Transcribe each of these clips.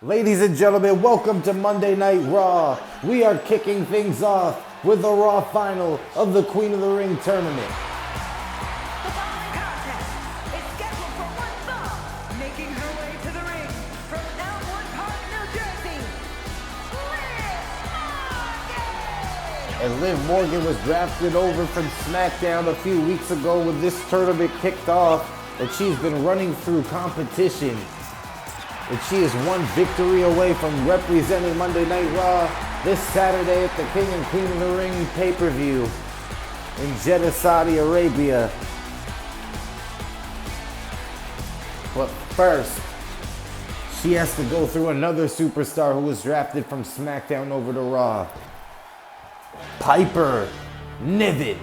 Ladies and gentlemen, welcome to Monday Night Raw. We are kicking things off with the Raw final of the Queen of the Ring tournament. The following contest is scheduled for one fall, making her way to the ring from Elmwood Park, New Jersey, Liv Morgan! And Liv Morgan was drafted over from SmackDown a few weeks ago when this tournament kicked off, and she's been running through competition. And she is one victory away from representing Monday Night Raw this Saturday at the King and Queen of the Ring pay-per-view in Jeddah, Saudi Arabia. But first, she has to go through another superstar who was drafted from SmackDown over to Raw. Piper Niven.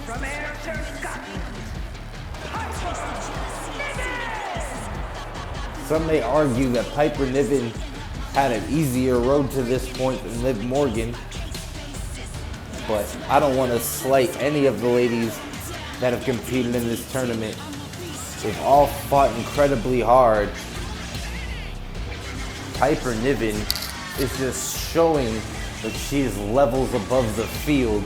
From Ayrshire, Scotland, Some may argue that Piper Niven had an easier road to this point than Liv Morgan, but I don't want to slight any of the ladies that have competed in this tournament. They've all fought incredibly hard. Piper Niven is just showing that she is levels above the field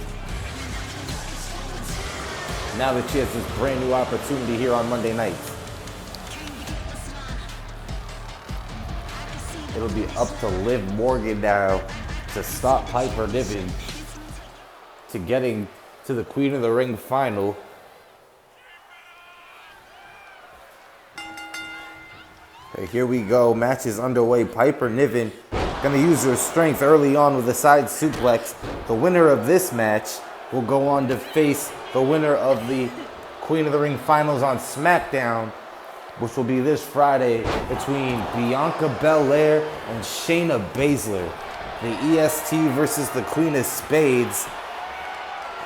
now that she has this brand new opportunity here on Monday nights. It'll be up to Liv Morgan now to stop Piper Niven to getting to the Queen of the Ring final. Okay, here we go. Match is underway. Piper Niven gonna use her strength early on with a side suplex. The winner of this match will go on to face the winner of the Queen of the Ring finals on SmackDown, which will be this Friday between Bianca Belair and Shayna Baszler. The EST versus the Queen of Spades.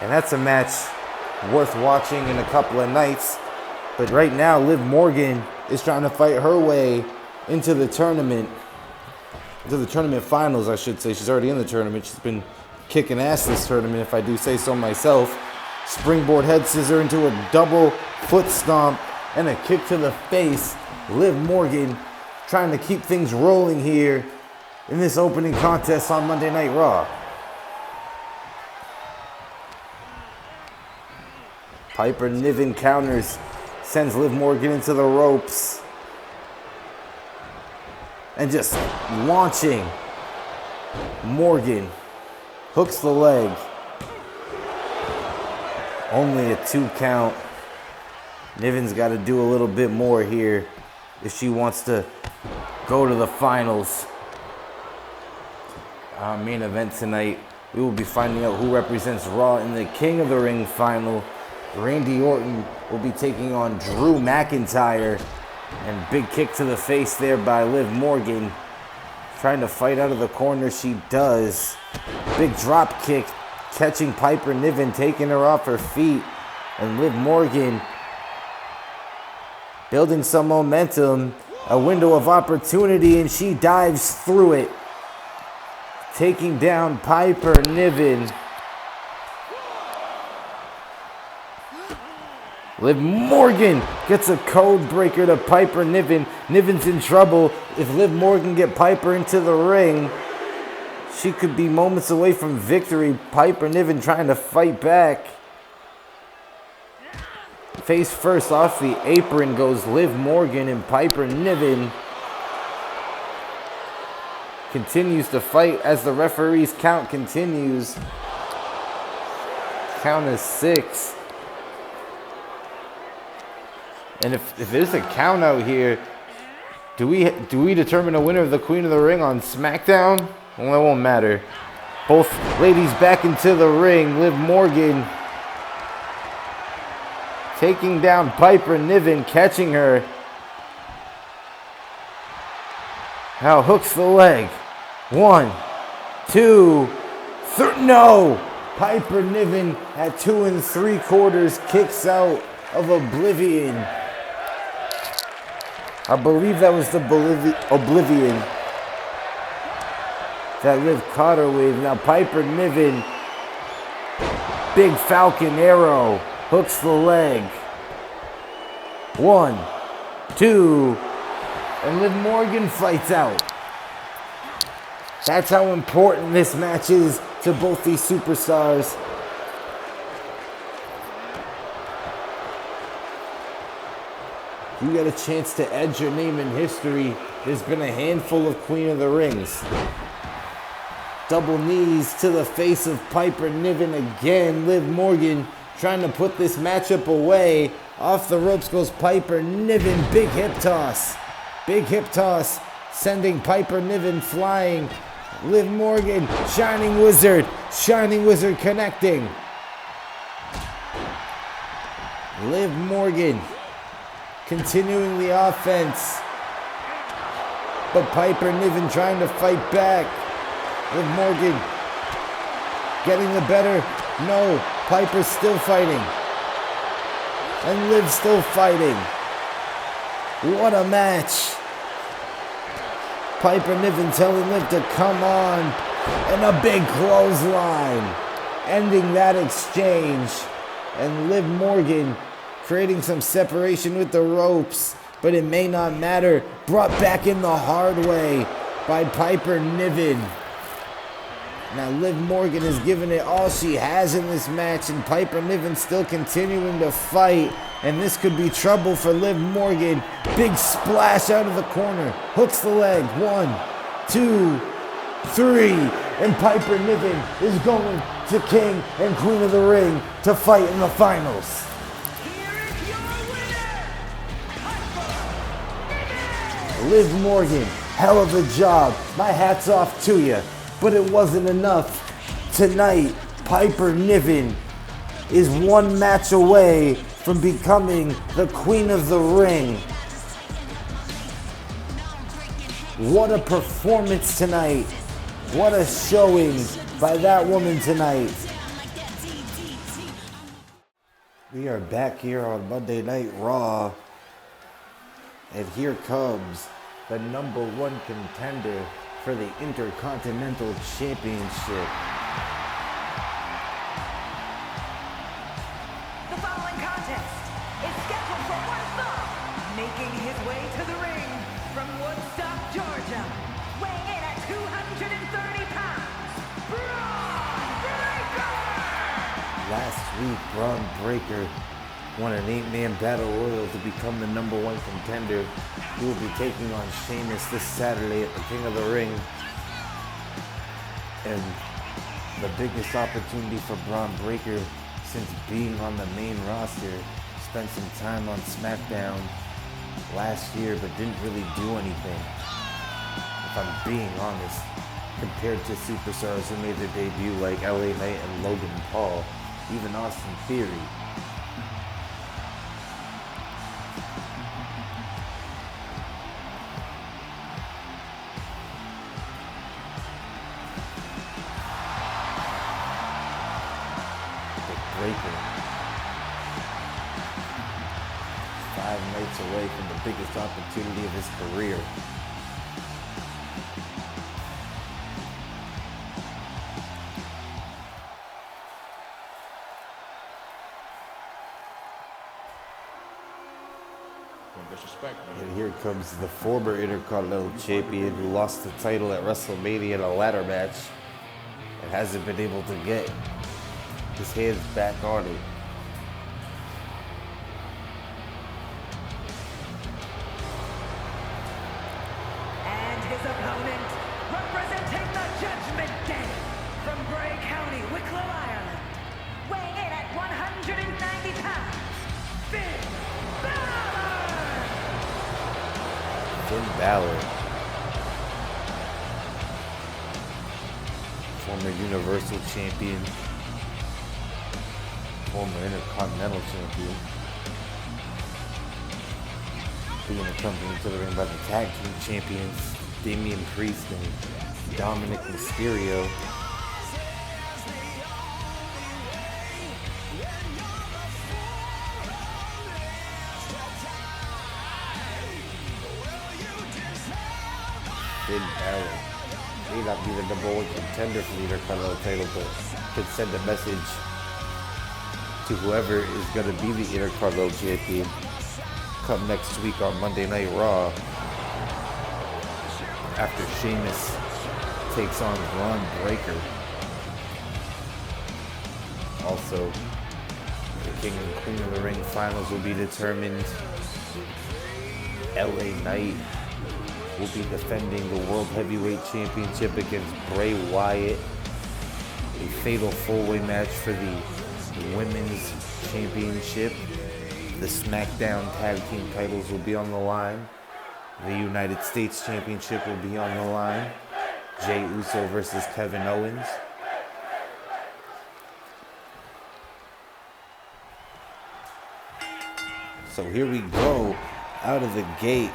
And that's a match worth watching in a couple of nights. But right now, Liv Morgan is trying to fight her way into the tournament. Into the tournament finals, I should say. She's already in the tournament. She's been kicking ass this tournament, if I do say so myself. Springboard head scissor into a double foot stomp and a kick to the face. Liv Morgan trying to keep things rolling here in this opening contest on Monday Night Raw. Piper Niven counters, sends Liv Morgan into the ropes. And just launching. Morgan hooks the leg. Only a 2 count. Niven's got to do a little bit more here if she wants to go to the finals. Our main event tonight, we will be finding out who represents Raw in the King of the Ring final. Randy Orton will be taking on Drew McIntyre. And big kick to the face there by Liv Morgan. Trying to fight out of the corner, she does. Big drop kick, catching Piper Niven, taking her off her feet. And Liv Morgan building some momentum, a window of opportunity, and she dives through it. Taking down Piper Niven. Liv Morgan gets a code breaker to Piper Niven. Niven's in trouble. If Liv Morgan get Piper into the ring, she could be moments away from victory. Piper Niven trying to fight back. Face first off the apron goes Liv Morgan, and Piper Niven continues to fight as the referee's count continues. Count is 6. And if there's a count out here, do we determine a winner of the Queen of the Ring on SmackDown? Well, it won't matter. Both ladies back into the ring. Liv Morgan taking down Piper Niven, catching her. Now hooks the leg. 1, 2, 3. No! Piper Niven at 2 3/4 kicks out of Oblivion. I believe that was the Oblivion. that Liv caught her with. Now Piper Niven, big Falcon Arrow, hooks the leg. 1, 2, and Liv Morgan fights out. That's how important this match is to both these superstars. You get a chance to edge your name in history. There's been a handful of Queen of the Rings. Double knees to the face of Piper Niven again. Liv Morgan trying to put this matchup away. Off the ropes goes Piper Niven. Big hip toss. Big hip toss, sending Piper Niven flying. Liv Morgan, Shining Wizard connecting. Liv Morgan continuing the offense, but Piper Niven trying to fight back. Liv Morgan getting the better. No, Piper's still fighting. And Liv's still fighting. What a match. Piper Niven telling Liv to come on. And a big clothesline. Ending that exchange. And Liv Morgan creating some separation with the ropes. But it may not matter. Brought back in the hard way by Piper Niven. Now Liv Morgan has given it all she has in this match, and Piper Niven still continuing to fight, and this could be trouble for Liv Morgan. Big splash out of the corner, hooks the leg, 1, 2, 3, and Piper Niven is going to King and Queen of the Ring to fight in the finals. Here is your winner, Piper Niven. Liv Morgan, hell of a job. My hat's off to you. But it wasn't enough. Tonight, Piper Niven is one match away from becoming the Queen of the Ring. What a performance tonight. What a showing by that woman tonight. We are back here on Monday Night Raw. And here comes the #1 contender for the Intercontinental Championship. The following contest is scheduled for one fall, making his way to the ring from Woodstock, Georgia, weighing in at 230 pounds, Braun Breaker! Last week, Braun Breaker won an 8-man battle royal to become the #1 contender. He will be taking on Sheamus this Saturday at the King of the Ring. And the biggest opportunity for Braun Breaker since being on the main roster. Spent some time on SmackDown last year, but didn't really do anything, if I'm being honest, compared to superstars who made their debut like LA Knight and Logan Paul, even Austin Theory. Breaker. 5 nights away from the biggest opportunity of his career. And here comes the former Intercontinental Champion who lost the title at WrestleMania in a ladder match and hasn't been able to get his hands back on it. And his opponent, representing the Judgment Day from Bray County, Wicklow, Ireland, weighing in at 190 pounds, Finn Balor! Finn Balor, former Universal Champion, former Intercontinental Champion, being accompanied to the ring by the Tag Team Champions, Damian Priest and Dominic Mysterio. Finn Balor, 8 not be the #1 contender for the Intercontinental title, but can send a message to whoever is going to be the Intercontinental champion come next week on Monday Night Raw after Sheamus takes on Braun Breaker. Also, the King and Queen of the Ring finals will be determined. LA Knight will be defending the World Heavyweight Championship against Bray Wyatt. A fatal four-way match for the Women's Championship. The SmackDown Tag Team titles will be on the line. The United States Championship will be on the line. Jey Uso versus Kevin Owens. So here we go. Out of the gate,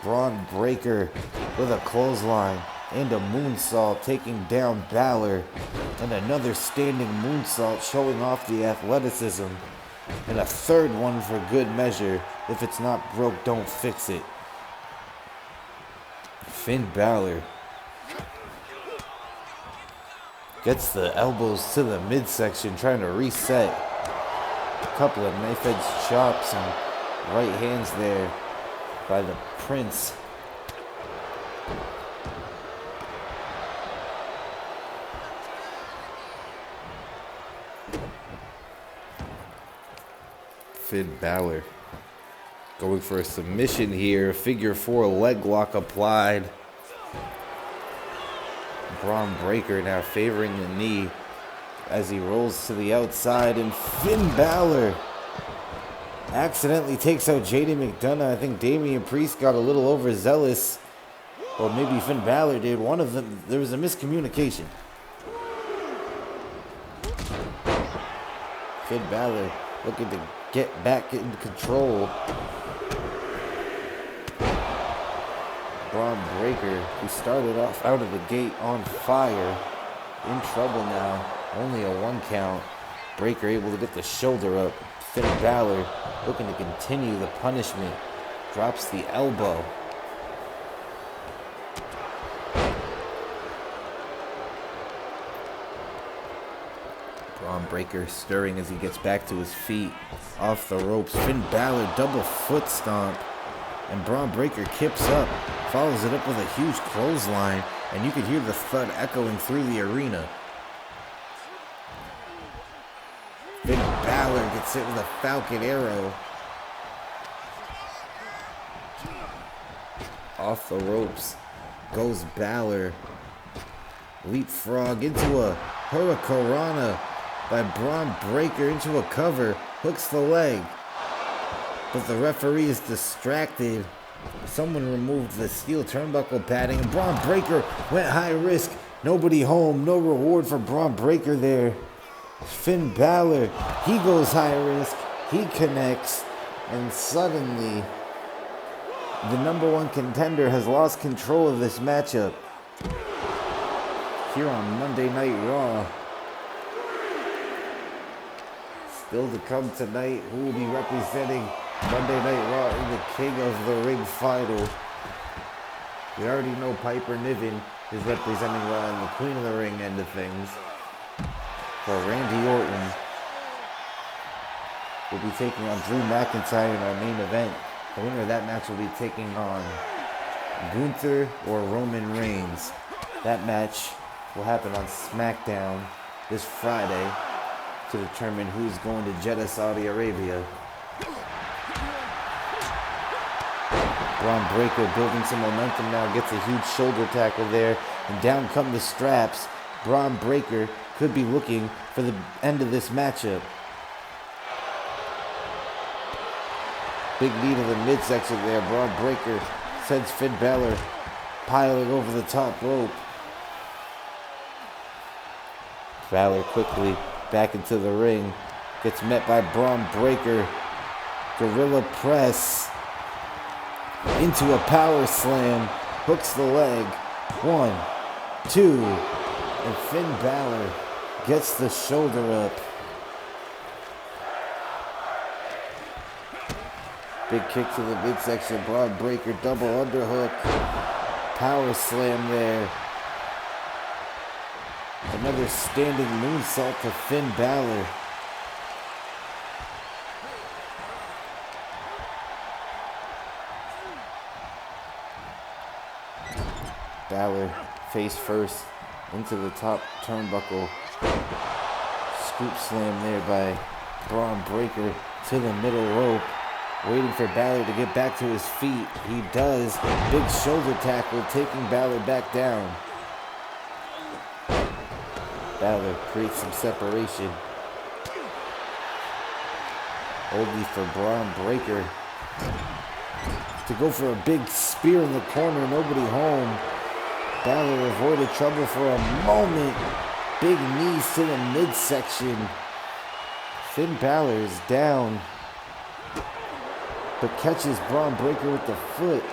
Braun Breaker with a clothesline and a moonsault taking down Balor. And another standing moonsault showing off the athleticism. And a third one for good measure. If it's not broke, don't fix it. Finn Balor gets the elbows to the midsection, trying to reset. A couple of knife-edge chops and right hands there by the Prince. Finn Balor going for a submission here. Figure 4 leg lock applied. Braun Breaker now favoring the knee as he rolls to the outside, and Finn Balor accidentally takes out JD McDonough. I think Damian Priest got a little overzealous, or maybe Finn Balor did. One of them, there was a miscommunication. Finn Balor looking to get back in control. Braun Breaker, who started off out of the gate on fire, in trouble now. Only a 1 count. Breaker able to get the shoulder up. Finn Balor looking to continue the punishment. Drops the elbow. Braun Breaker stirring as he gets back to his feet. Off the ropes. Finn Balor double foot stomp. And Braun Breaker kips up. Follows it up with a huge clothesline. And you could hear the thud echoing through the arena. Finn Balor gets hit with a Falcon Arrow. Off the ropes goes Balor. Leapfrog into a Hurricanrana by Braun Breaker into a cover. Hooks the leg. But the referee is distracted. Someone removed the steel turnbuckle padding, and Braun Breaker went high risk. Nobody home. No reward for Braun Breaker there. Finn Balor, he goes high risk, he connects, and suddenly the #1 contender has lost control of this matchup. Here on Monday Night Raw. Still to come tonight, who will be representing Monday Night Raw in the King of the Ring final. We already know Piper Niven is representing Raw in the Queen of the Ring end of things. For Randy Orton will be taking on Drew McIntyre in our main event. The winner of that match will be taking on Gunther or Roman Reigns. That match will happen on SmackDown this Friday to determine who's going to Jeddah, Saudi Arabia. Braun Breaker building some momentum now, gets a huge shoulder tackle there, and down come the straps. Braun Breaker could be looking for the end of this matchup. Big knee to the midsection there. Braun Breaker sends Finn Balor piling over the top rope. Balor quickly back into the ring. Gets met by Braun Breaker. Gorilla press. Into a power slam. Hooks the leg. 1, 2. And Finn Balor gets the shoulder up. Big kick to the midsection. Braun Breaker double underhook. Power slam there. Another standing moonsault to Finn Balor. Balor face first into the top turnbuckle. Scoop slam there by Braun Breaker to the middle rope. Waiting for Balor to get back to his feet. He does. Big shoulder tackle taking Balor back down. Balor creates some separation. Only for Braun Breaker to go for a big spear in the corner. Nobody home. Balor avoided trouble for a moment. Big knees to the midsection. Finn Balor is down, but catches Braun Breaker with the foot.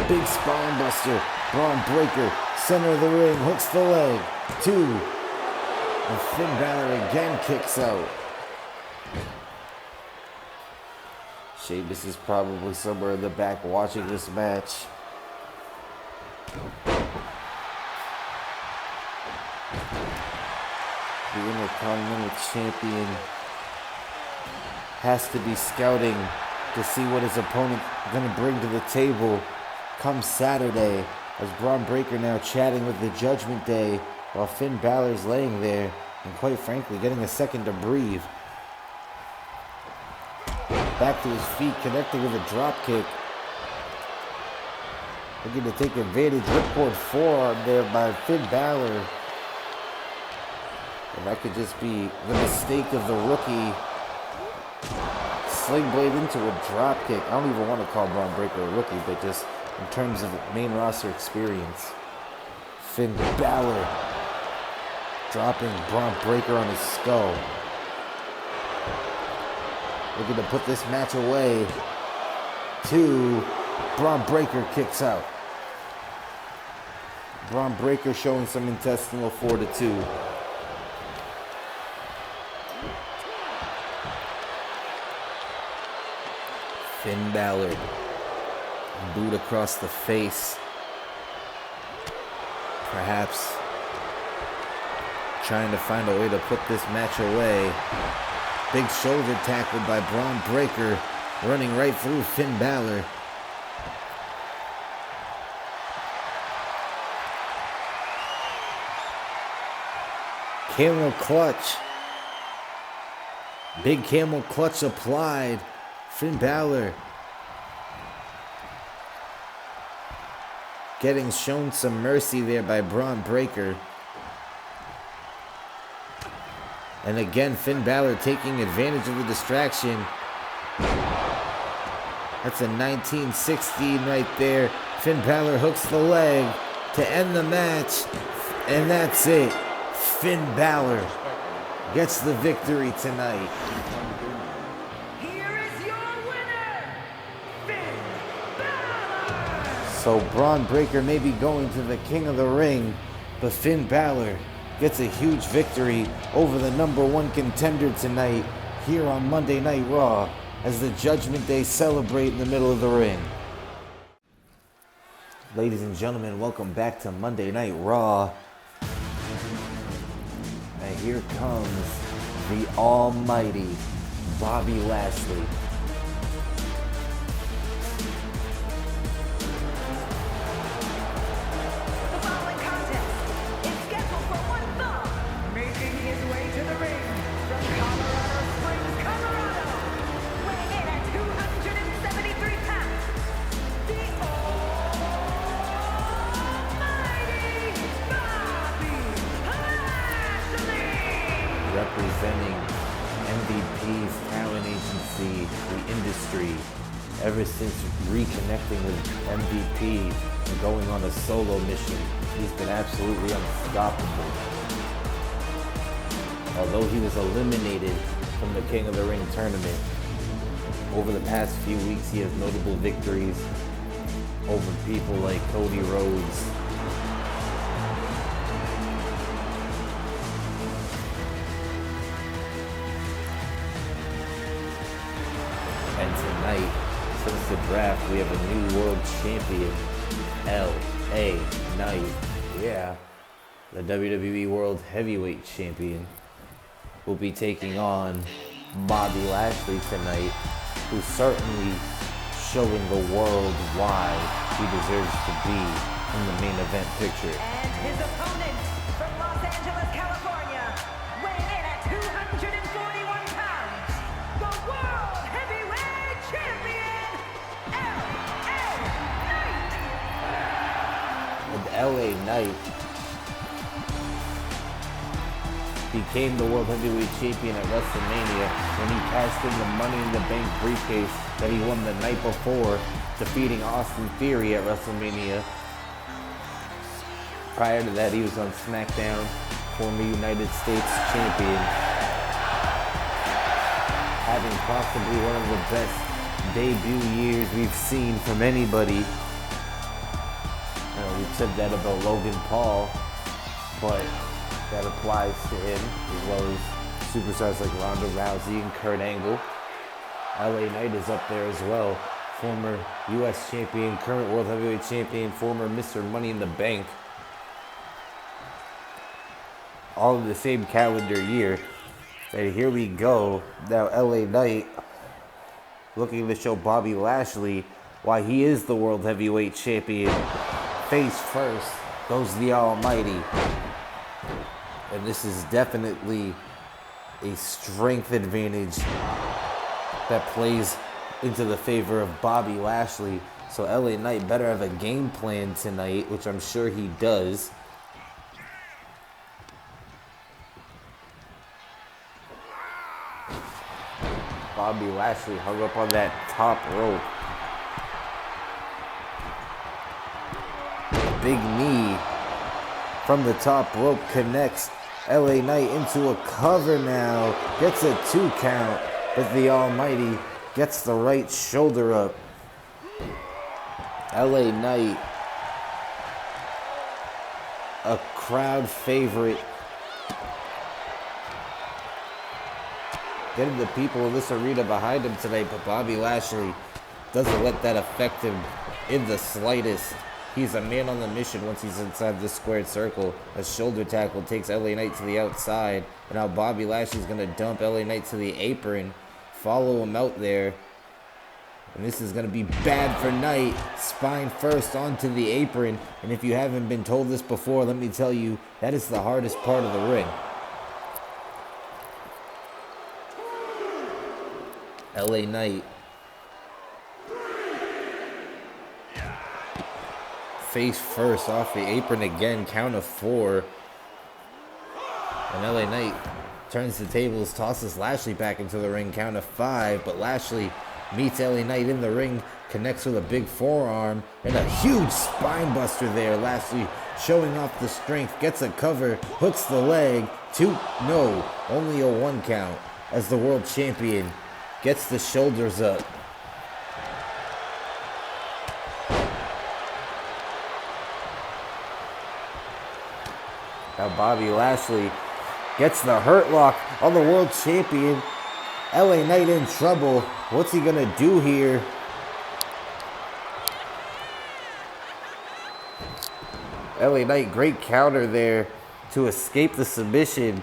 Big spine buster. Braun Breaker, center of the ring, hooks the leg. 2. And Finn Balor again kicks out. Sheamus is probably somewhere in the back watching this match. The Intercontinental Champion has to be scouting to see what his opponent is going to bring to the table come Saturday, as Braun Breaker now chatting with the Judgment Day while Finn Balor's laying there and quite frankly getting a second to breathe. Back to his feet, connecting with a drop kick. Looking to take advantage. Ripcord forearm there by Finn Balor. And that could just be the mistake of the rookie. Sling blade into a drop kick. I don't even want to call Braun Breaker a rookie, but just in terms of main roster experience. Finn Balor dropping Braun Breaker on his skull. Looking to put this match away. 2. Braun Breaker kicks out. Braun Breaker showing some intestinal fortitude. Finn Balor, boot across the face. Perhaps trying to find a way to put this match away. Big shoulder tackle by Braun Breaker, running right through Finn Balor. Camel clutch. Big camel clutch applied. Finn Balor getting shown some mercy there by Braun Breaker. And again, Finn Balor taking advantage of the distraction. That's a 1916 right there. Finn Balor hooks the leg to end the match. And that's it. Finn Balor gets the victory tonight. Here is your winner, Finn Balor! So Braun Breaker may be going to the King of the Ring, but Finn Balor gets a huge victory over the #1 contender tonight here on Monday Night Raw as the Judgment Day celebrate in the middle of the ring. Ladies and gentlemen, welcome back to Monday Night Raw. And here comes the almighty Bobby Lashley. The following contest is scheduled for one fall. Making his way to the ring from Colorado Springs, Colorado. Weighing in at 273 pounds. The almighty Bobby Lashley. Representing MVP's talent agency, The Industry, ever since reconnecting with MVP and going on a solo mission. He's been absolutely unstoppable. Although he was eliminated from the King of the Ring tournament, over the past few weeks he has notable victories over people like Cody Rhodes, and tonight, since the draft, we have a new world champion, LA Knight, Yeah, the WWE World Heavyweight Champion will be taking on Bobby Lashley tonight, who's certainly showing the world why he deserves to be in the main event picture. And his opponent from Los Angeles, California, weighing in at 241 pounds, the World Heavyweight Champion, L.A. Knight. And LA Knight became the World Heavyweight Champion at WrestleMania when he cashed in the Money in the Bank briefcase that he won the night before, defeating Austin Theory at WrestleMania. Prior to that, he was on SmackDown, former United States Champion, having possibly one of the best debut years we've seen from anybody. We've said that about Logan Paul, but that applies to him, as well as superstars like Ronda Rousey and Kurt Angle. LA Knight is up there as well. Former US champion, current World Heavyweight Champion, former Mr. Money in the Bank. All in the same calendar year. And here we go. Now LA Knight looking to show Bobby Lashley why he is the World Heavyweight Champion. Face first goes the Almighty. And this is definitely a strength advantage that plays into the favor of Bobby Lashley. So LA Knight better have a game plan tonight, which I'm sure he does. Bobby Lashley hung up on that top rope. Big knee from the top rope connects LA Knight into a cover now. Gets a 2 count, but the Almighty gets the right shoulder up. LA Knight, a crowd favorite. Getting the people in this arena behind him tonight, but Bobby Lashley doesn't let that affect him in the slightest. He's a man on the mission once he's inside the squared circle. A shoulder tackle takes LA Knight to the outside, and now Bobby Lashley's gonna dump LA Knight to the apron, follow him out there. And this is gonna be bad for Knight. Spine first onto the apron, and if you haven't been told this before, let me tell you, that is the hardest part of the ring. LA Knight face first off the apron again, count of 4. And LA Knight turns the tables, tosses Lashley back into the ring, count of 5. But Lashley meets LA Knight in the ring, connects with a big forearm, and a huge spine buster there. Lashley showing off the strength, gets a cover, hooks the leg. Only a 1 count as the world champion gets the shoulders up. Now Bobby Lashley gets the hurt lock on the world champion. LA Knight in trouble. What's he gonna do here? LA Knight, great counter there to escape the submission.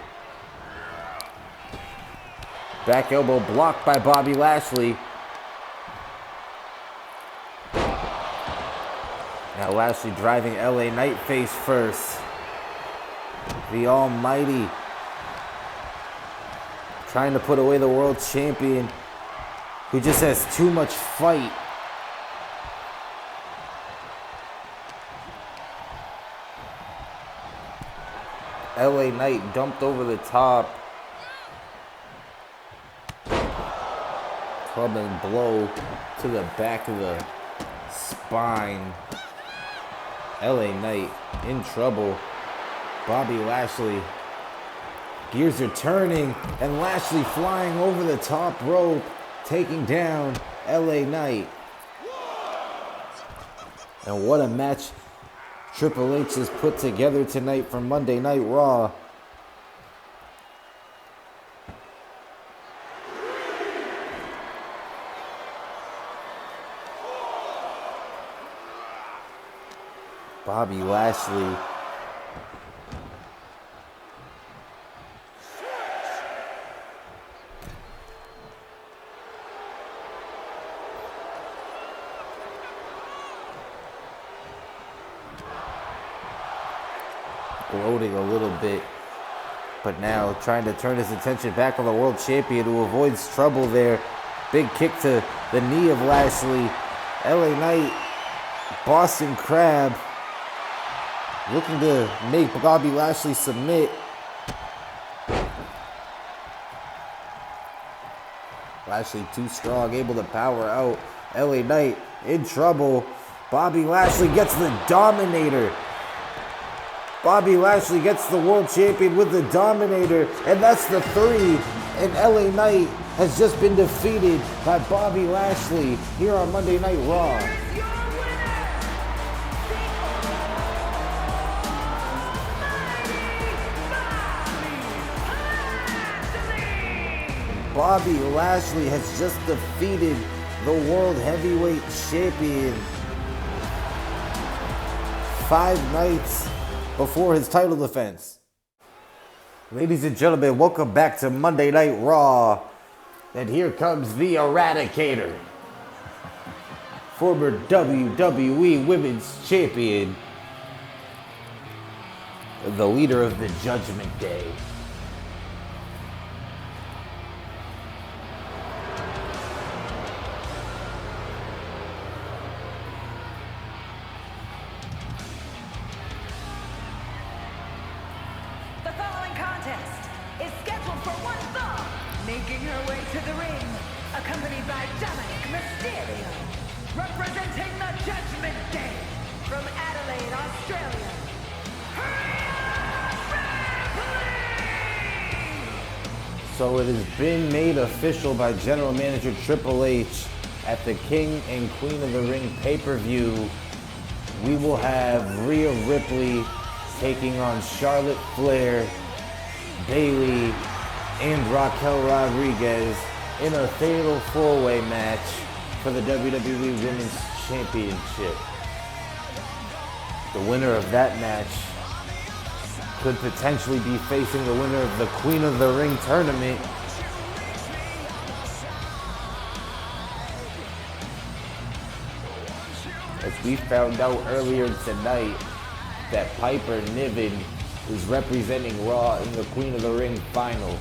Back elbow blocked by Bobby Lashley. Now Lashley driving LA Knight face first. The Almighty trying to put away the world champion who just has too much fight. LA Knight dumped over the top. Club and blow to the back of the spine. LA Knight in trouble. Bobby Lashley. Gears are turning, and Lashley flying over the top rope, taking down LA Knight. And what a match Triple H has put together tonight for Monday Night Raw. Bobby Lashley gloating a little bit. But now trying to turn his attention back on the world champion who avoids trouble there. Big kick to the knee of Lashley. LA Knight, Boston Crab, looking to make Bobby Lashley submit. Lashley too strong, able to power out. LA Knight in trouble. Bobby Lashley gets the Dominator. Bobby Lashley gets the world champion with the Dominator, and that's the 3. And LA Knight has just been defeated by Bobby Lashley here on Monday Night Raw. Bobby Lashley has just defeated the World Heavyweight Champion 5 nights before his title defense. Ladies and gentlemen, welcome back to Monday Night Raw. And here comes the Eradicator, former WWE Women's Champion, the leader of the Judgment Day. The following contest is scheduled for one fall, making her way to the ring, accompanied by Dominic Mysterio, representing the Judgment Day from Adelaide, Australia. So it has been made official by General Manager Triple H at the King and Queen of the Ring pay-per-view. We will have Rhea Ripley taking on Charlotte Flair, Bayley, and Raquel Rodriguez in a fatal four-way match for the WWE Women's Championship. The winner of that match could potentially be facing the winner of the Queen of the Ring tournament. As we found out earlier tonight, that Piper Niven is representing Raw in the Queen of the Ring final.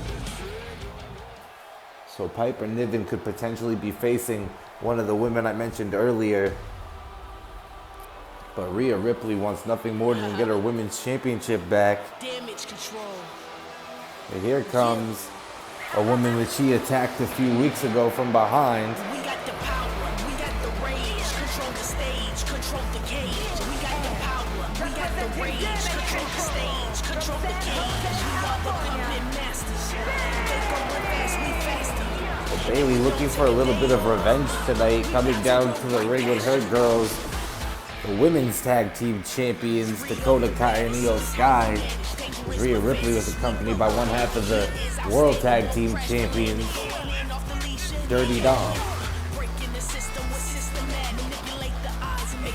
So Piper Niven could potentially be facing one of the women I mentioned earlier. But Rhea Ripley wants nothing more than to get her women's championship back. Damage control. And here comes a woman that she attacked a few weeks ago from behind. We got the power, we got the rage, control the stage, control the cage. We got the power, we got the rage, control the stage, control the cage. We are the puppet masters. They going fast, we faster. But Bayley looking for a little bit of revenge tonight, coming down to the ring with her girls. The women's tag team champions, Dakota Kai and Io Sky. Rhea Ripley was accompanied by one half of the world tag team champions, Dirty Dom.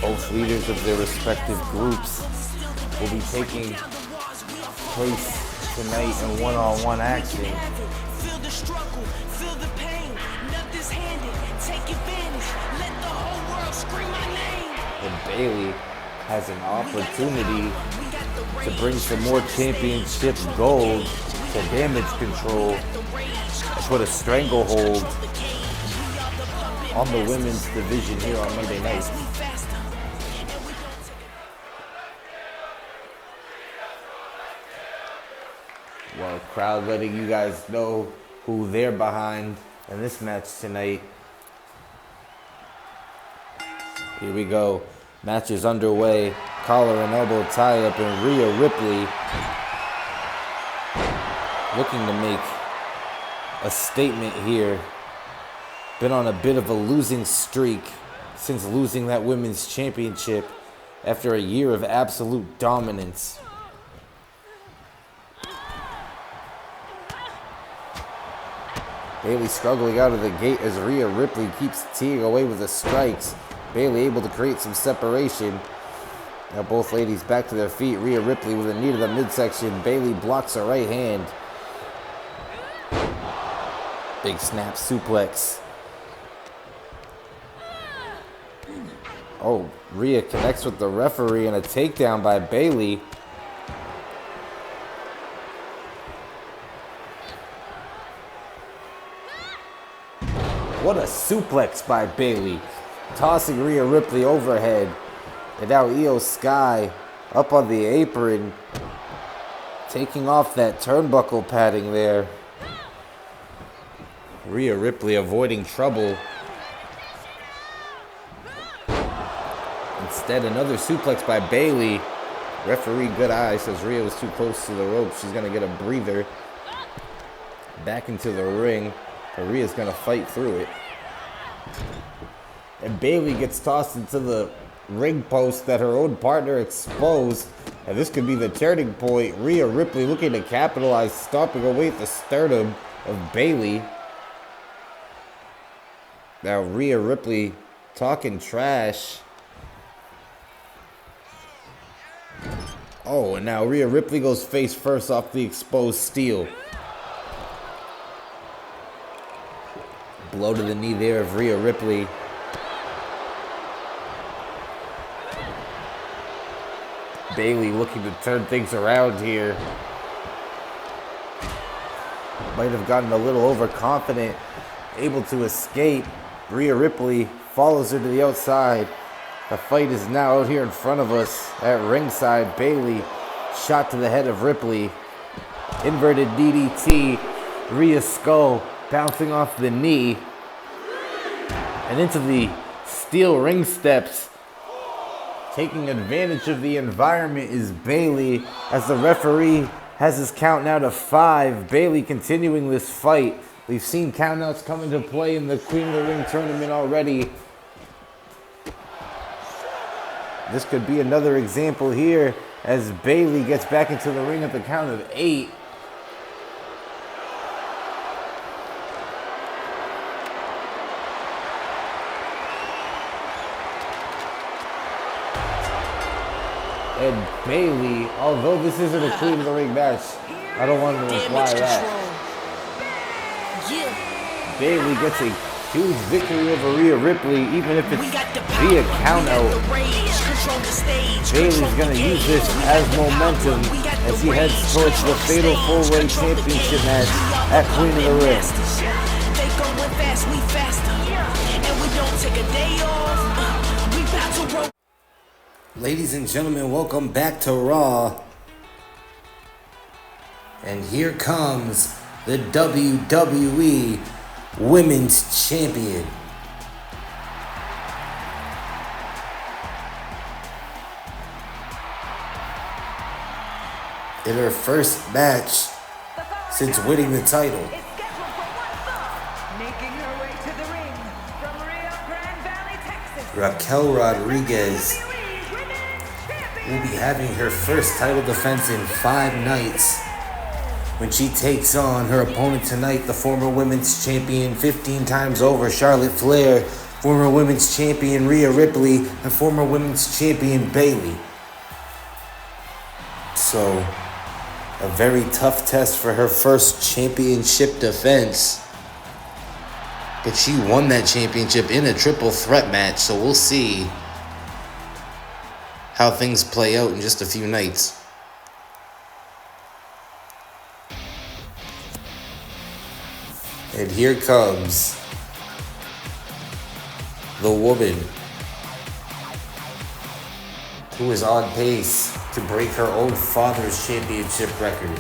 Both leaders of their respective groups will be taking place tonight in one-on-one action. Feel the struggle, feel the pain. Nothing's handed, take advantage. Let the whole world scream my name. And Bayley has an opportunity to bring some more championship gold to Damage Control and put a stranglehold on the women's division here on Monday night. Well, crowd letting you guys know who they're behind in this match tonight. Here we go. Match is underway. Collar and elbow tie-up, and Rhea Ripley looking to make a statement here. Been on a bit of a losing streak since losing that women's championship after a year of absolute dominance. Bayley struggling out of the gate as Rhea Ripley keeps teeing away with the strikes. Bayley able to create some separation. Now both ladies back to their feet. Rhea Ripley with a knee to the midsection. Bayley blocks her right hand. Big snap suplex. Oh, Rhea connects with the referee and a takedown by Bayley. What a suplex by Bayley. Tossing Rhea Ripley overhead. And now Io Sky up on the apron. Taking off that turnbuckle padding there. Rhea Ripley avoiding trouble. Instead, another suplex by Bayley. Referee good eye says Rhea was too close to the rope. She's going to get a breather. Back into the ring. But Rhea's going to fight through it. And Bayley gets tossed into the ring post that her own partner exposed. And this could be the turning point. Rhea Ripley looking to capitalize, stomping away at the sternum of Bayley. Now Rhea Ripley talking trash. Oh, and now Rhea Ripley goes face first off the exposed steel. Blow to the knee there of Rhea Ripley. Bayley looking to turn things around here. Might have gotten a little overconfident, able to escape. Rhea Ripley follows her to the outside. The fight is now out here in front of us at ringside. Bayley shot to the head of Ripley. Inverted DDT. Rhea's skull bouncing off the knee. And into the steel ring steps. Taking advantage of the environment is Bayley as the referee has his count now to 5. Bayley continuing this fight. We've seen countouts come into play in the Queen of the Ring tournament already. This could be another example here as Bayley gets back into the ring at the count of 8. And Bayley, although this isn't a Queen of the Ring match, I don't want to imply that. Bayley gets a huge victory over Rhea Ripley, even if it's via countout. Bayley's going to use this as momentum as he heads towards the fatal 4-way championship match at Queen of the Ring. They going fast, we faster, and we don't take a day off. We about to roll. Ladies and gentlemen, welcome back to Raw. And here comes the WWE Women's Champion. In her first match since winning the title. Making her way to the ring from Rio Grande Valley, Texas. Raquel Rodriguez will be having her first title defense in 5 nights when she takes on her opponent tonight, the former women's champion 15 times over, Charlotte Flair, former women's champion Rhea Ripley, and former women's champion Bayley. So, a very tough test for her first championship defense. But she won that championship in a triple threat match, so we'll see how things play out in just a few nights. And here comes the woman who is on pace to break her own father's championship record.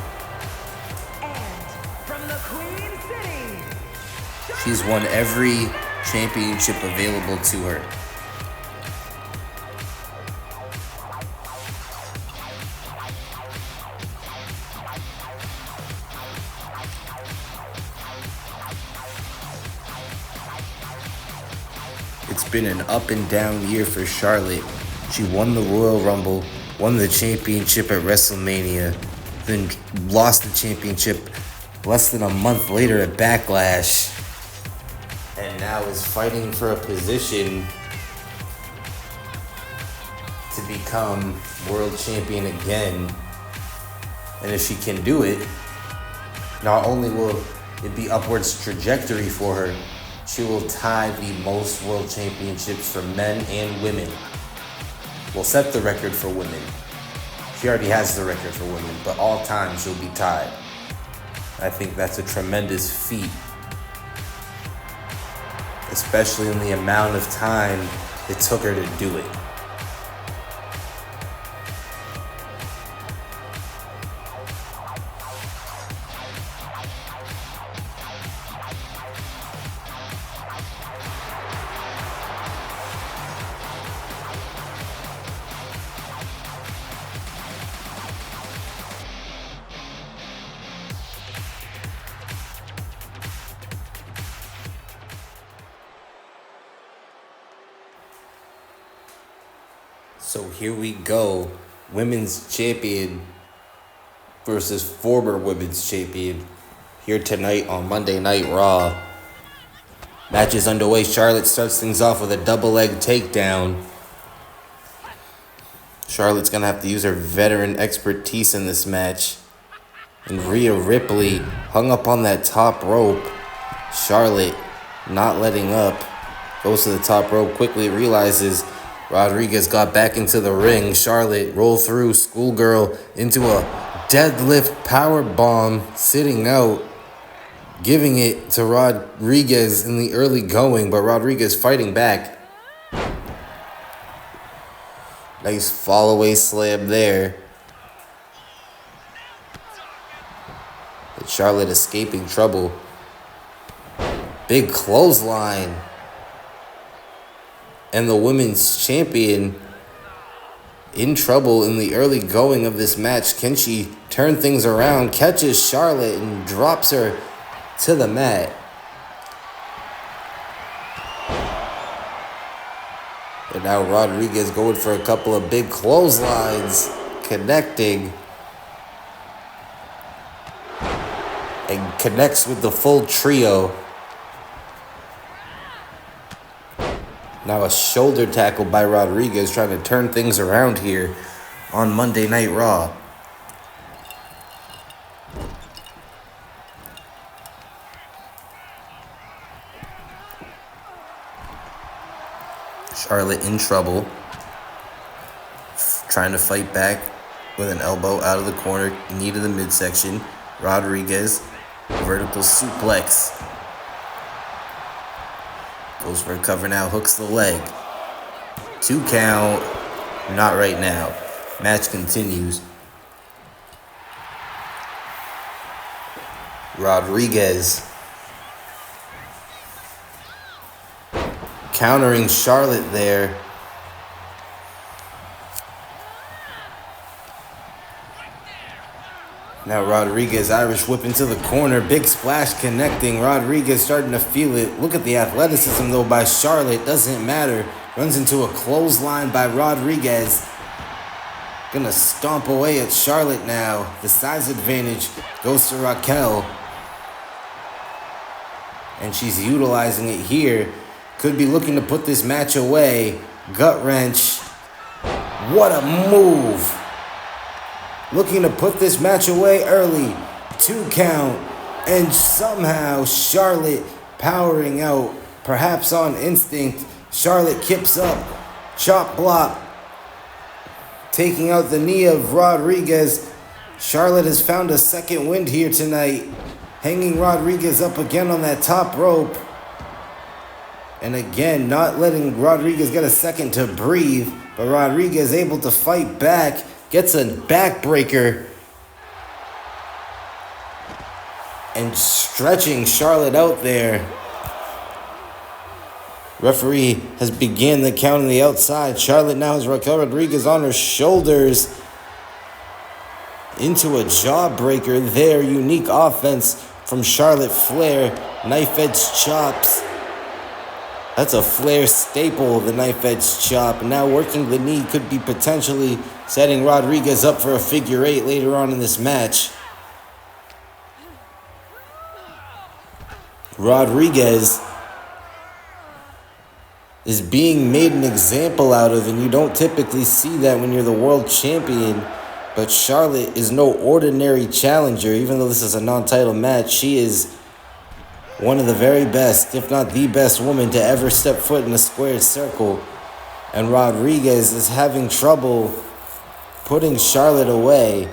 And from the Queen City, She's won every championship available to her. It's been an up and down year for Charlotte. She won the Royal Rumble, won the championship at WrestleMania, then lost the championship less than a month later at Backlash, and now is fighting for a position to become world champion again. And if she can do it, not only will it be upwards trajectory for her, she will tie the most world championships for men and women. Will set the record for women. She already has the record for women, but all time she'll be tied. I think that's a tremendous feat. especially in the amount of time it took her to do it. So here we go. Women's champion versus former women's champion here tonight on Monday Night Raw. Match is underway. Charlotte starts things off with a double leg takedown. Charlotte's going to have to use her veteran expertise in this match. And Rhea Ripley hung up on that top rope. Charlotte not letting up. Goes to the top rope, quickly realizes Rodriguez got back into the ring. Charlotte rolled through schoolgirl into a deadlift power bomb, sitting out, giving it to Rodriguez in the early going, but Rodriguez fighting back. Nice fall-away slam there. But Charlotte escaping trouble. Big clothesline. And the women's champion in trouble in the early going of this match. Can she turn things around? Catches Charlotte and drops her to the mat. And now Rodriguez going for a couple of big clotheslines, connecting. And connects with the full trio. Now a shoulder tackle by Rodriguez, trying to turn things around here on Monday Night Raw. Charlotte in trouble, trying to fight back with an elbow out of the corner, knee to the midsection. Rodriguez, vertical suplex. Goes for a cover now, hooks the leg. 2 count, not right now. Match continues. Rodriguez countering Charlotte there. Now Rodriguez, Irish whip into the corner. Big splash connecting. Rodriguez starting to feel it. Look at the athleticism though by Charlotte. Doesn't matter. Runs into a clothesline by Rodriguez. Gonna stomp away at Charlotte now. The size advantage goes to Raquel. And she's utilizing it here. Could be looking to put this match away. Gut wrench. What a move. Looking to put this match away early. 2 count. And somehow Charlotte powering out. Perhaps on instinct. Charlotte kips up. Chop block. Taking out the knee of Rodriguez. Charlotte has found a second wind here tonight. Hanging Rodriguez up again on that top rope. And again, not letting Rodriguez get a second to breathe. But Rodriguez able to fight back. Gets a backbreaker. And stretching Charlotte out there. Referee has began the count on the outside. Charlotte now has Raquel Rodriguez on her shoulders. Into a jawbreaker there. Unique offense from Charlotte Flair. Knife edge chops. That's a Flair staple, the knife edge chop. Now working the knee could be potentially setting Rodriguez up for a figure 8 later on in this match. Rodriguez is being made an example out of, and you don't typically see that when you're the world champion. But Charlotte is no ordinary challenger. Even though this is a non-title match, she is one of the very best, if not the best woman to ever step foot in a squared circle. And Rodriguez is having trouble putting Charlotte away.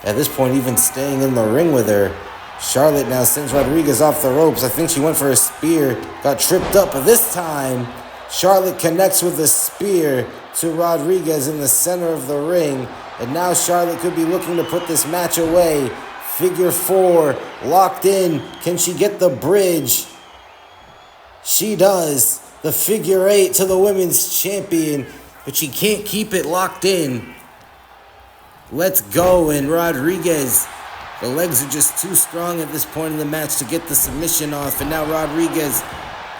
At this point, even staying in the ring with her. Charlotte now sends Rodriguez off the ropes. I think she went for a spear, got tripped up, but this time Charlotte connects with a spear to Rodriguez in the center of the ring. And now Charlotte could be looking to put this match away. Figure 4, locked in. Can she get the bridge? She does. The figure 8 to the women's champion, but she can't keep it locked in. Let's go, and Rodriguez, the legs are just too strong at this point in the match to get the submission off. And now Rodriguez,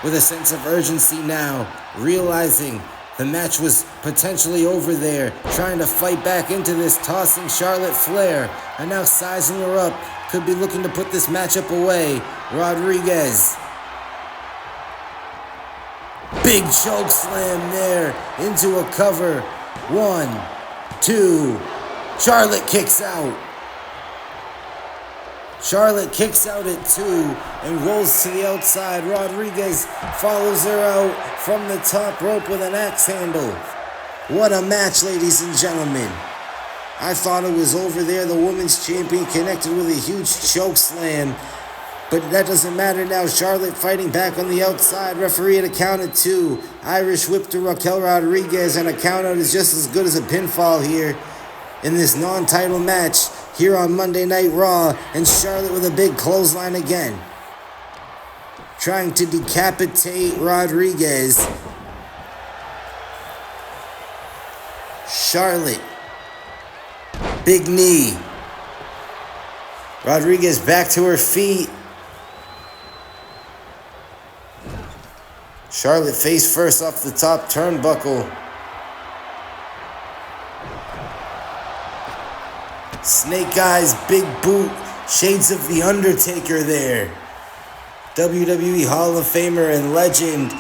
with a sense of urgency now, realizing the match was potentially over there, trying to fight back into this, tossing Charlotte Flair, and now sizing her up, could be looking to put this matchup away. Rodriguez. Big choke slam there into a cover. 1, 2. Charlotte kicks out. Charlotte kicks out at 2 and rolls to the outside. Rodriguez follows her out from the top rope with an axe handle. What a match, ladies and gentlemen. I thought it was over there. The women's champion connected with a huge choke slam. But that doesn't matter now. Charlotte fighting back on the outside. Referee at a count of 2. Irish whip to Raquel Rodriguez, and a count out is just as good as a pinfall here in this non-title match here on Monday Night Raw. And Charlotte with a big clothesline again, trying to decapitate Rodriguez. Charlotte, big knee. Rodriguez back to her feet. Charlotte face first off the top turnbuckle. Snake Eyes, big boot, shades of The Undertaker there. WWE Hall of Famer and legend.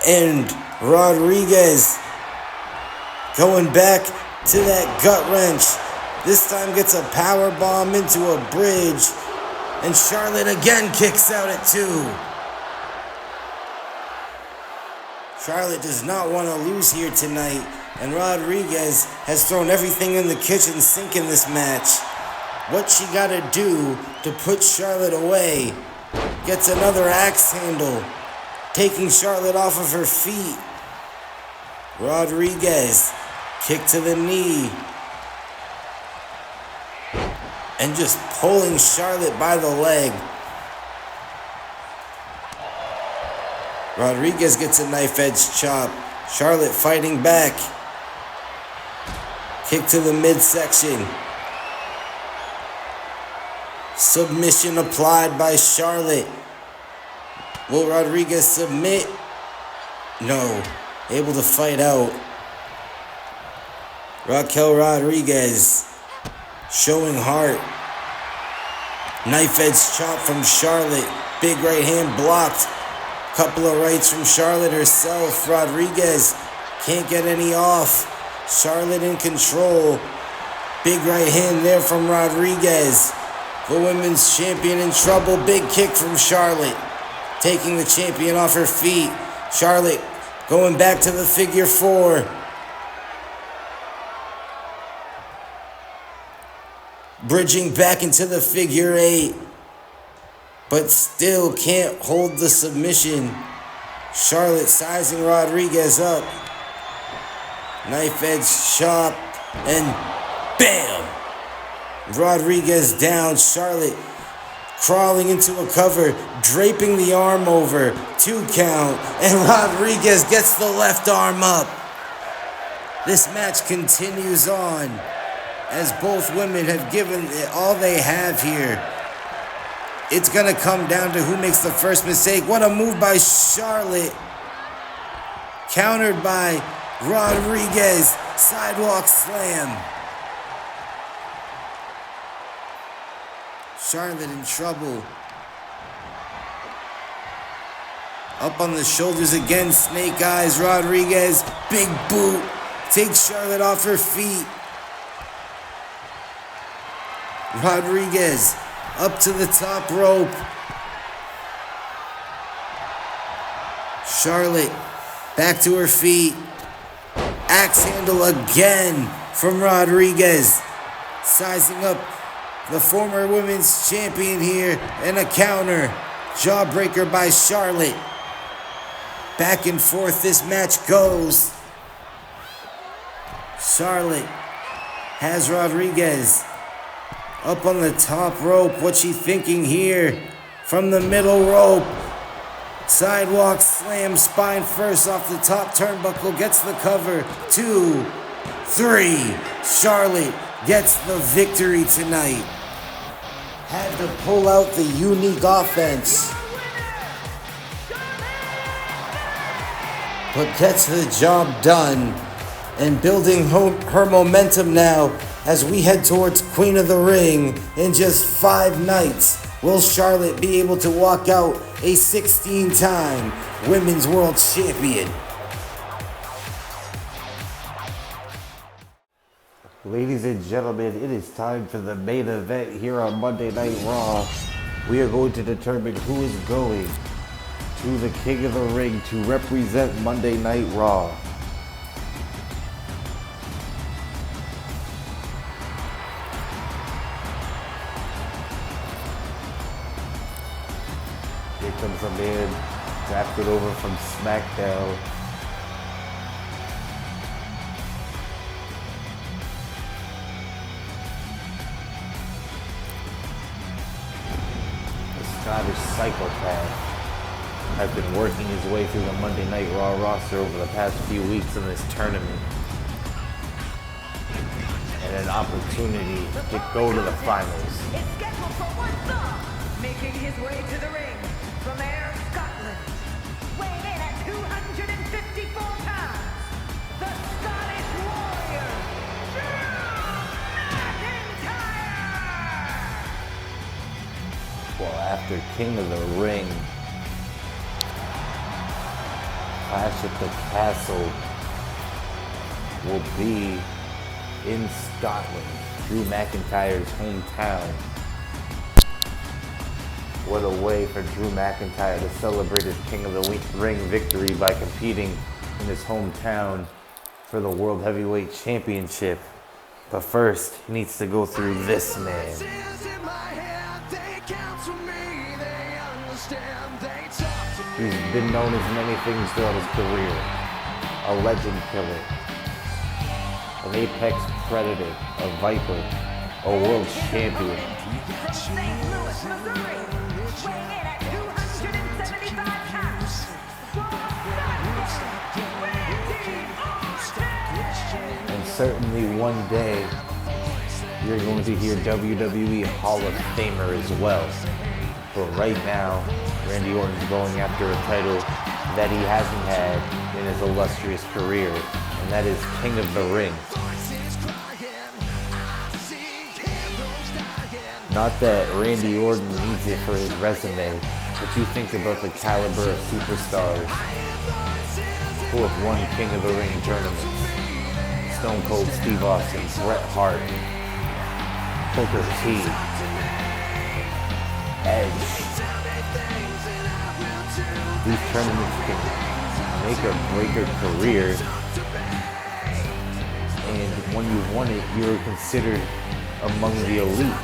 And Rodriguez going back to that gut wrench. This time gets a power bomb into a bridge. And Charlotte again kicks out at 2. Charlotte does not want to lose here tonight, and Rodriguez has thrown everything in the kitchen sink in this match. What she got to do to put Charlotte away? Gets another axe handle, taking Charlotte off of her feet. Rodriguez, kick to the knee, and just pulling Charlotte by the leg. Rodriguez gets a knife edge chop. Charlotte fighting back. Kick to the midsection. Submission applied by Charlotte. Will Rodriguez submit? No. Able to fight out. Raquel Rodriguez showing heart. Knife edge chop from Charlotte. Big right hand blocked. Couple of rights from Charlotte herself. Rodriguez can't get any off. Charlotte in control. Big right hand there from Rodriguez. The women's champion in trouble. Big kick from Charlotte, taking the champion off her feet. Charlotte going back to the figure 4. Bridging back into the figure 8. But still can't hold the submission. Charlotte sizing Rodriguez up. Knife edge chop, and bam! Rodriguez down. Charlotte crawling into a cover, draping the arm over. 2 count, and Rodriguez gets the left arm up. This match continues on as both women have given it all they have here. It's going to come down to who makes the first mistake. What a move by Charlotte. Countered by Rodriguez. Sidewalk slam. Charlotte in trouble. Up on the shoulders again. Snake Eyes. Rodriguez. Big boot. Takes Charlotte off her feet. Rodriguez up to the top rope. Charlotte back to her feet. Axe handle again from Rodriguez. Sizing up the former women's champion here, and a counter. Jawbreaker by Charlotte. Back and forth this match goes. Charlotte has Rodriguez up on the top rope. What's she thinking here? From the middle rope. Sidewalk slam, spine first off the top turnbuckle, gets the cover. 2, 3. Charlotte gets the victory tonight. Had to pull out the unique offense, but gets the job done and building her momentum now as we head towards Queen of the Ring in just 5 nights. Will Charlotte be able to walk out a 16-time Women's World Champion? Ladies and gentlemen, it is time for the main event here on Monday Night Raw. We are going to determine who is going to the King of the Ring to represent Monday Night Raw. Here comes a man drafted over from SmackDown. Scottish psychopath has been working his way through the Monday Night Raw roster over the past few weeks in this tournament. And an opportunity to go to the finals. Is scheduled for one fall, making his way to the ring from Ayr, Scotland. Weighing in at 254 pounds, the Scottish Warrior, Drew McIntyre! Well, after King of the Ring, Clash at the Castle will be in Scotland, Drew McIntyre's hometown. What a way for Drew McIntyre to celebrate his King of the Ring victory by competing in his hometown for the World Heavyweight Championship. But first, he needs to go through this man. He's been known as many things throughout his career. A legend killer, an apex predator, a viper, a world champion. From St. Louis, Missouri, weighing in at 275 pounds, And certainly one day, you're going to hear WWE Hall of Famer as well. But right now, Randy Orton's going after a title that he hasn't had in his illustrious career, and that is King of the Ring. Not that Randy Orton needs it for his resume, but you think about the caliber of superstars who have won King of the Ring tournaments. Stone Cold Steve Austin, Bret Hart, Booker T, Edge. These tournaments can make or break your career, and when you've won it, you're considered among the elite.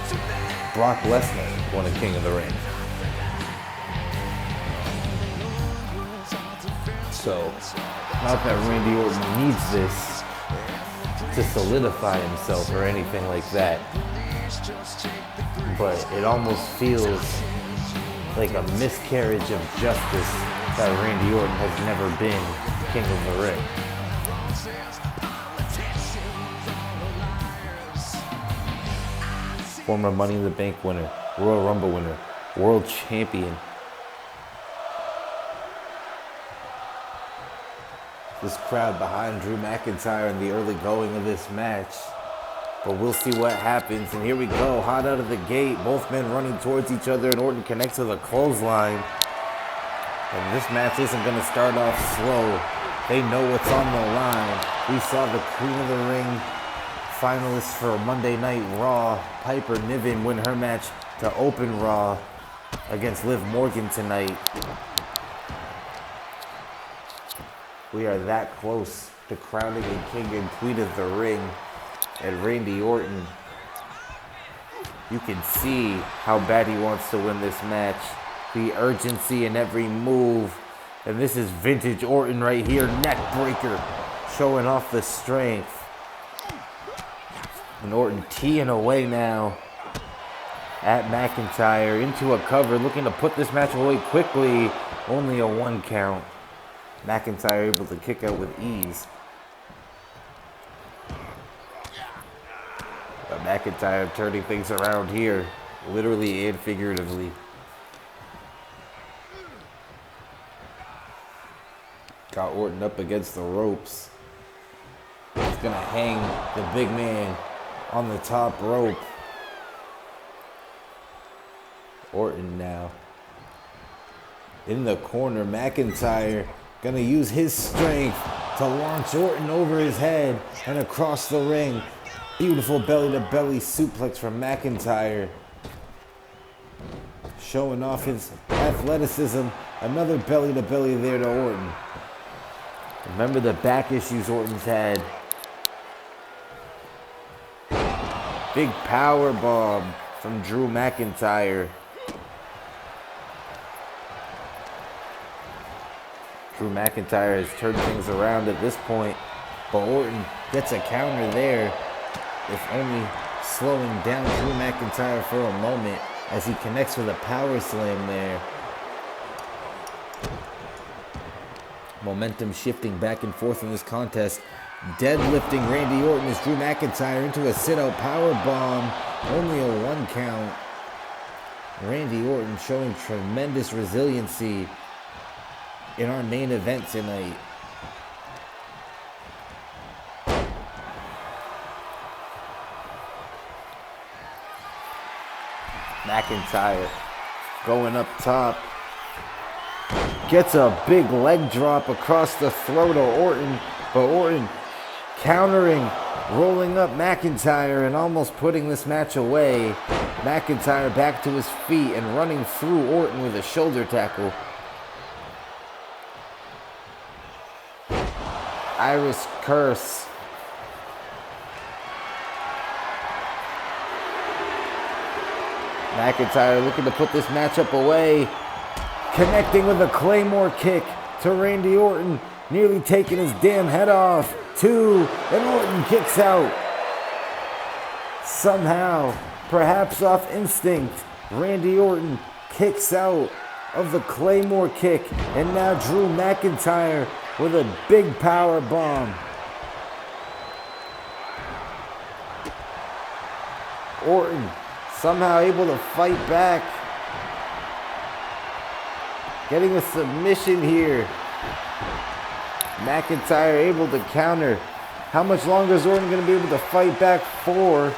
Brock Lesnar won a King of the Ring. So, not that Randy Orton needs this to solidify himself or anything like that, but it almost feels like a miscarriage of justice that Randy Orton has never been King of the Ring. Former Money in the Bank winner, Royal Rumble winner, world champion. This crowd behind Drew McIntyre in the early going of this match. But we'll see what happens. And here we go, hot out of the gate. Both men running towards each other, and Orton connects to the clothesline. And this match isn't going to start off slow. They know what's on the line. We saw the Queen of the Ring finalist for Monday Night Raw, Piper Niven, win her match to open Raw against Liv Morgan tonight. We are that close to crowning a King and Queen of the Ring. And Randy Orton You can see how bad he wants to win this match. The urgency in every move. And this is vintage Orton right here. Neck breaker. Showing off the strength. And Orton teeing away now at McIntyre into a cover. Looking to put this match away quickly. Only a 1 count. McIntyre able to kick out with ease. But McIntyre turning things around here, literally and figuratively. Got Orton up against the ropes. He's gonna hang the big man on the top rope. Orton now in the corner. McIntyre gonna use his strength to launch Orton over his head and across the ring. Beautiful belly-to-belly suplex from McIntyre. Showing off his athleticism. Another belly-to-belly there to Orton. Remember the back issues Orton's had. Big power bomb from Drew McIntyre. Drew McIntyre has turned things around at this point, but Orton gets a counter there, if only slowing down Drew McIntyre for a moment as he connects with a power slam there. Momentum shifting back and forth in this contest. Deadlifting Randy Orton as Drew McIntyre into a sit-out power bomb. Only a 1 count. Randy Orton showing tremendous resiliency in our main event tonight. McIntyre going up top. Gets a big leg drop across the throat of Orton, but Orton countering, rolling up McIntyre and almost putting this match away. McIntyre back to his feet and running through Orton with a shoulder tackle. Irish curse. McIntyre looking to put this matchup away. Connecting with a Claymore kick to Randy Orton. Nearly taking his damn head off. 2, and Orton kicks out. Somehow, perhaps off instinct, Randy Orton kicks out of the Claymore kick. And now Drew McIntyre with a big power bomb. Orton somehow able to fight back. Getting a submission here. McIntyre able to counter. How much longer is Orton going to be able to fight back for?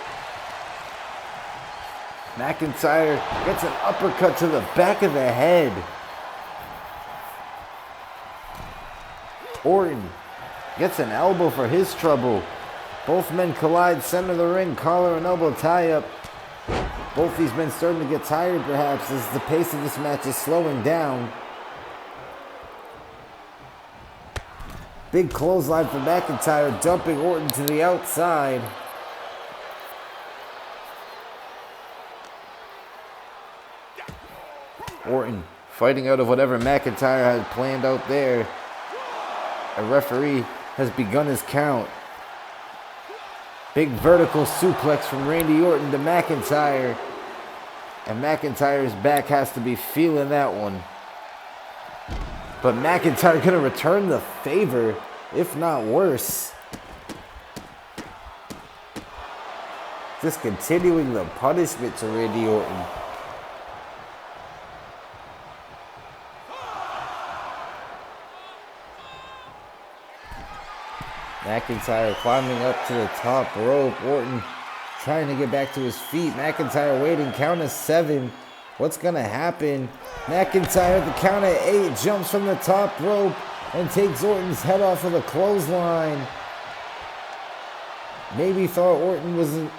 McIntyre gets an uppercut to the back of the head. Orton gets an elbow for his trouble. Both men collide, center of the ring, collar and elbow tie-up. Both these men starting to get tired perhaps as the pace of this match is slowing down. Big clothesline from McIntyre, dumping Orton to the outside. Orton fighting out of whatever McIntyre had planned out there. A referee has begun his count. Big vertical suplex from Randy Orton to McIntyre. And McIntyre's back has to be feeling that one. But McIntyre gonna return the favor, if not worse. Just continuing the punishment to Randy Orton. McIntyre climbing up to the top rope. Orton trying to get back to his feet. McIntyre waiting, count of 7. What's gonna happen? McIntyre at the count of 8 jumps from the top rope and takes Orton's head off of the clothesline. Maybe thought Orton wasn't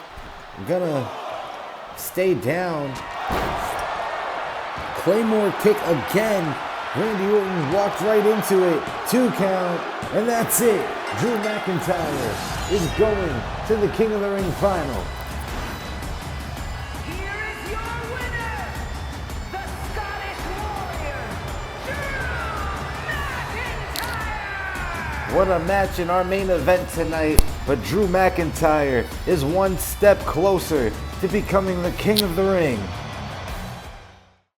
gonna stay down. Claymore kick again. Randy Orton walked right into it. 2 count, and that's it. Drew McIntyre is going to the King of the Ring final. Here What a match in our main event tonight. But Drew McIntyre is one step closer to becoming the king of the ring.